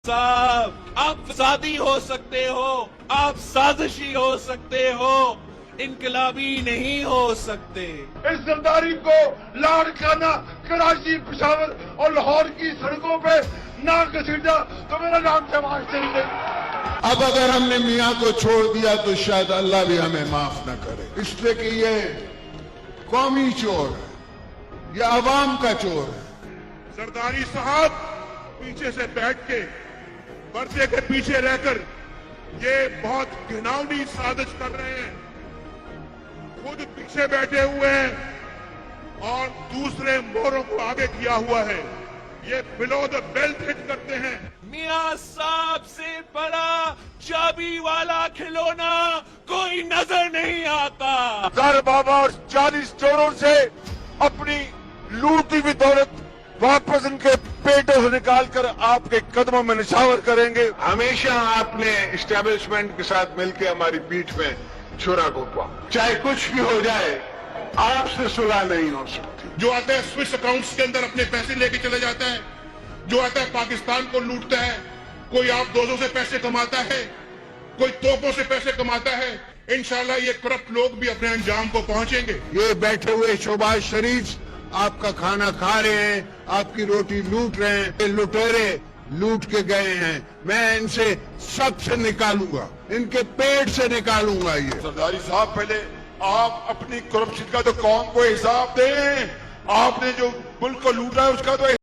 साहब, आप फसादी हो सकते हो, आप साजिशी हो सकते हो, इनकलाबी नहीं हो सकते। इस जरदारी को लाड़काना कराची, पेशावर और लाहौर की सड़कों पे ना घसीटा तो मेरा नाम जमात शरीफ नहीं। अब अगर हमने मियाँ को छोड़ दिया तो शायद अल्लाह भी हमें माफ न करे, इसलिए कि ये कौमी चोर है, ये अवाम का चोर है। जरदारी साहब पीछे से बैठ के, पर्दे के पीछे रहकर ये बहुत घिनौनी साजिश कर रहे हैं। खुद पीछे बैठे हुए हैं और दूसरे मोरों को आगे किया हुआ है। ये बिलो द बेल्ट हिट करते हैं। मियाँ साहब से बड़ा चाबी वाला खिलौना कोई नजर नहीं आता। सर बाबा और 40 चोरों से अपनी लूटी हुई दौलत वापस इनके पेटों से निकालकर आपके कदमों में निछावर करेंगे। हमेशा आपने इस्टेब्लिशमेंट के साथ मिलकर हमारी पीठ में छुरा घोंपा, चाहे कुछ भी हो जाए आपसे सुलह नहीं हो सकती। जो आता है स्विस अकाउंट्स के अंदर अपने पैसे लेके चले जाता है, जो आता है पाकिस्तान को लूटता है, कोई आप दोजों से पैसे कमाता है, कोई तोपों से पैसे कमाता है। इंशाल्लाह ये करप्ट लोग भी अपने अंजाम को पहुंचेंगे। ये बैठे हुए शोबाज शरीफ आपका खाना खा रहे हैं, आपकी रोटी लूट रहे हैं, ये लुटेरे लूट के गए हैं। मैं इनसे सबसे निकालूंगा, इनके पेट से निकालूंगा। ये सरदारी साहब पहले आप अपनी करप्शन का तो कौम को हिसाब दें। आपने जो मुल्क को लूटा है उसका तो